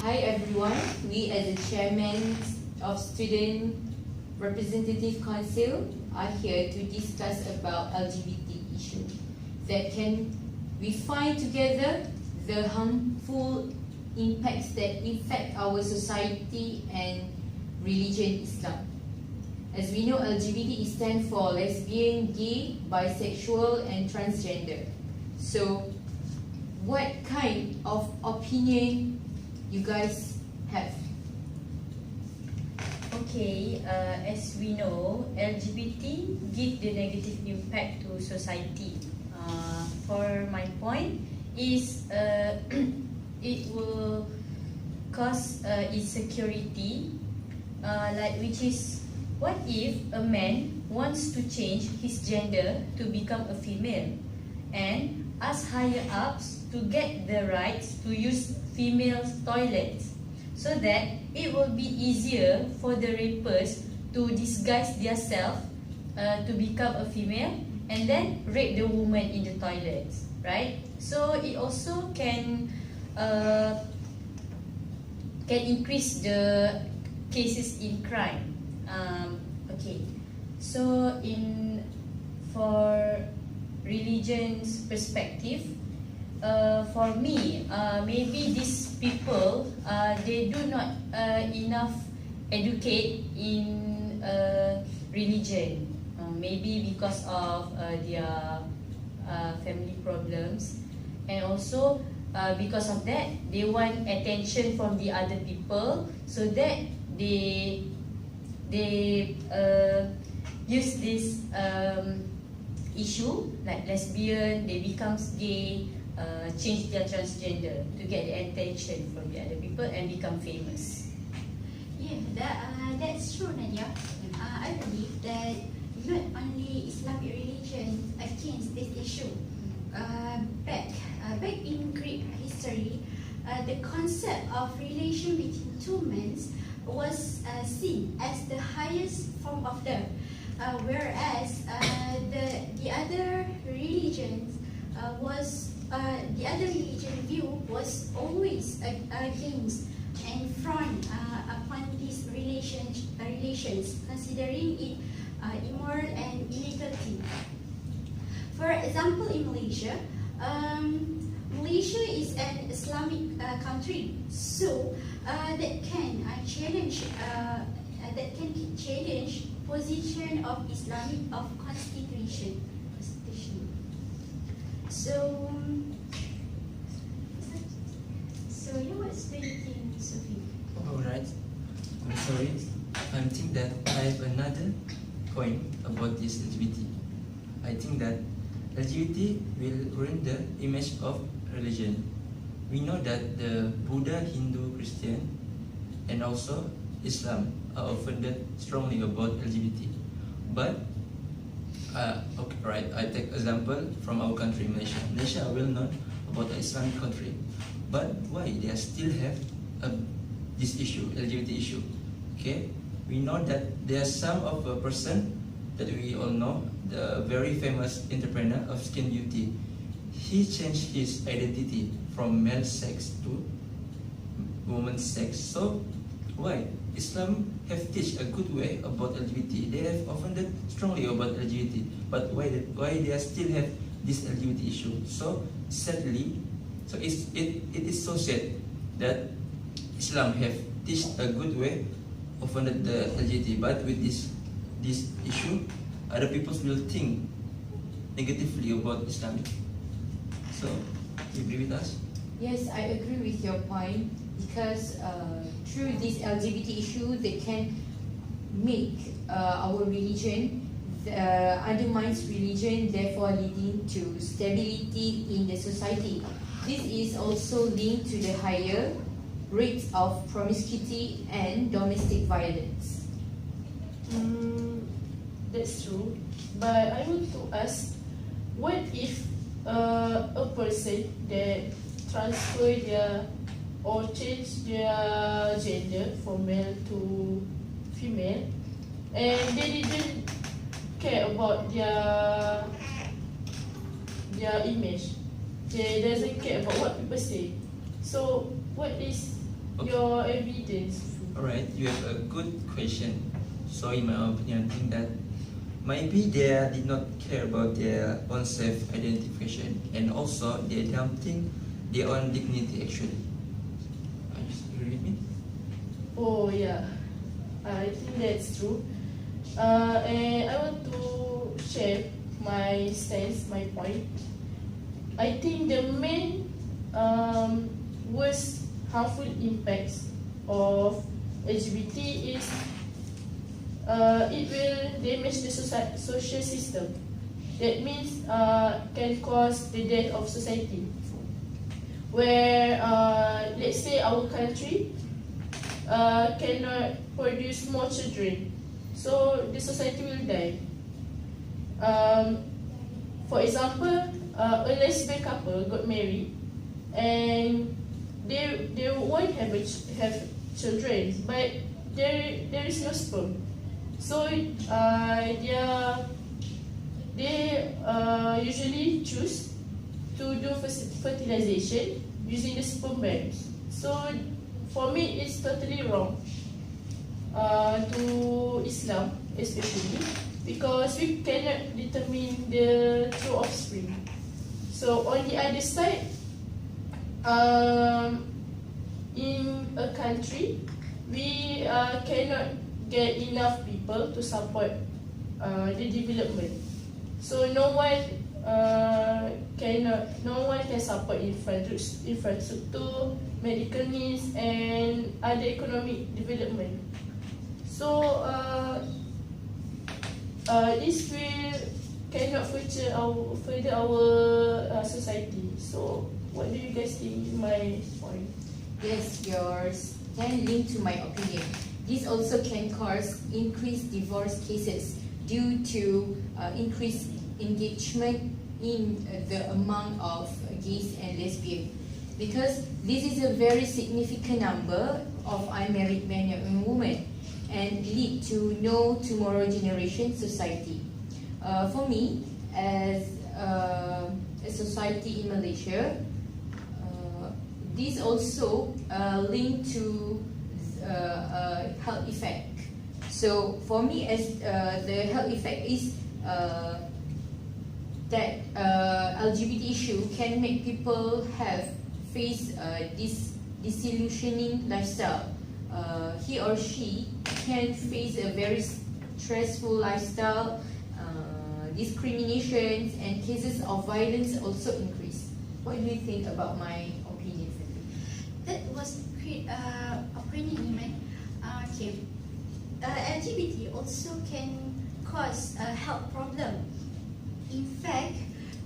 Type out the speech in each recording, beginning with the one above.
Hi everyone, we as the chairman of Student Representative Council are here to discuss about LGBT issue that can we find together the harmful impacts that affect our society and religion Islam. As we know, LGBT stands for lesbian, gay, bisexual and transgender. So what kind of opinion you guys have? Okay, as we know, LGBT give the negative impact to society. For my point is it will cause insecurity, which is what if a man wants to change his gender to become a female and ask higher ups to get the rights to use female toilets, so that it will be easier for the rapers to disguise themselves to become a female and then rape the woman in the toilets, right? So it also can increase the cases in crime. Okay, so for religion's perspective, for me, maybe these people they do not enough educate in religion. Maybe because of their family problems, and also because of that they want attention from the other people, so that they use this issue like lesbian, they become gay, change their transgender to get the attention from the other people and become famous. Yeah, that's true, Nadia. I believe that not only Islamic religion against this issue. Back in Greek history, the concept of relation between two men was seen as the highest form of love, whereas the other religions the other religion view was always against and frowned upon these relations, considering it immoral and illegal. For example, in Malaysia, Malaysia is an Islamic country, so that can challenge position of Islamic of constitution. So you was thinking, Sophie? Alright, I'm sorry. I think that I have another point about this LGBT. I think that LGBT will ruin the image of religion. We know that the Buddha, Hindu, Christian, and also Islam are offended strongly about LGBT. But okay, right. I take example from our country, Malaysia. Malaysia are well known about the Islamic country, but why they still have this issue, LGBT issue? Okay, we know that there are some of a person that we all know, the very famous entrepreneur of skin beauty. He changed his identity from male sex to woman's sex. So why Islam have teach a good way about LGBT? They have offended strongly about LGBT, but why they still have this LGBT issue? So sadly, so it is so sad that Islam have teach a good way offended the LGBT, but with this issue, other people will think negatively about Islam. So, you agree with us? Yes, I agree with your point, because through this LGBT issue, they can make our religion, undermines religion, therefore leading to stability in the society. This is also linked to the higher rates of promiscuity and domestic violence. That's true, but I want to ask, what if a person that transfer their or change their gender from male to female, and they didn't care about their image, they doesn't care about what people say. So what is Okay. your evidence. Alright, you have a good question. So in my opinion, I think that maybe they did not care about their own self-identification, and also they don't think their own dignity actually. You agree with me? Oh yeah, I think that's true. And I want to share my stance, my point. I think the main worst harmful impacts of LGBT is it will damage the social system. That means can cause the death of society. Where let's say our country cannot produce more children, so the society will die. For example, a lesbian couple got married, and they won't have children, but there is no sperm. So they usually choose to do fertilization using the sperm banks. So for me, it's totally wrong to Islam, especially because we cannot determine the true offspring. So on the other side, in a country, we cannot get enough people to support the development. So no one can support infrastructure, medical needs, and other economic development. So this will cannot further our society. So what do you guys think? My point. Yes, yours can link to my opinion. This also can cause increased divorce cases due to increased engagement in the amount of gays and lesbians, because this is a very significant number of unmarried men and women and lead to no tomorrow generation society. For me, as a society in Malaysia, this also linked to health effect. So for me, as the health effect is that LGBT issue can make people face this disillusioning lifestyle. He or she can face a very stressful lifestyle, discriminations, and cases of violence also increase. What do you think about my opinion? That was great opinion, Iman. Okay. LGBT also can cause a health problem. In fact,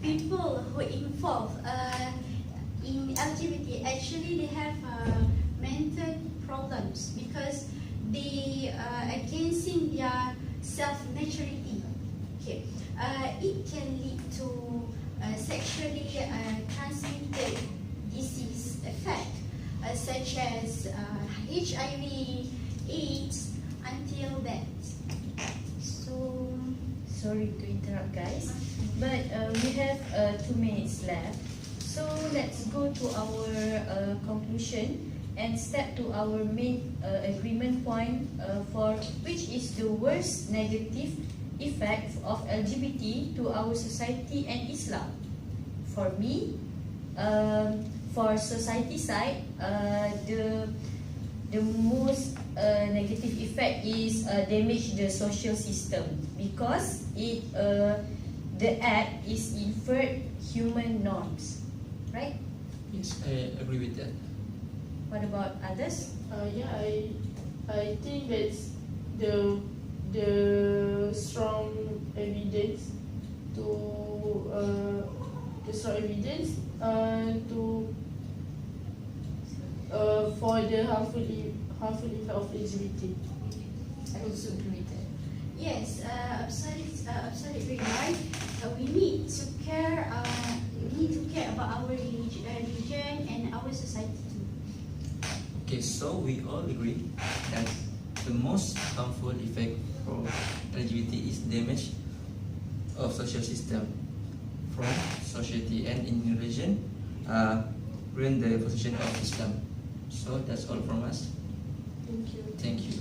people who involved in LGBT actually they have mental problems because they against their self-maturity. Okay. It can lead to sexually transmitted disease effect such as HIV, AIDS, until death. So, sorry to interrupt guys, but we have 2 minutes left. So let's go to our conclusion and step to our main agreement point for which is the worst negative effect of LGBT to our society and Islam. For me, for society side, the most negative effect is damage the social system because the act is invert human norms, right? Yes, I agree with that. What about others? Yeah, I think that's the strong evidence to for the harmful effect of LGBT. I also agree with that. Yes, absolutely right. We need to care. We need to care about our religion and our society too. Okay, so we all agree that the most harmful effect for LGBT is damage of social system from society and in religion, ruin the position of Islam. So that's all from us. Thank you. Thank you.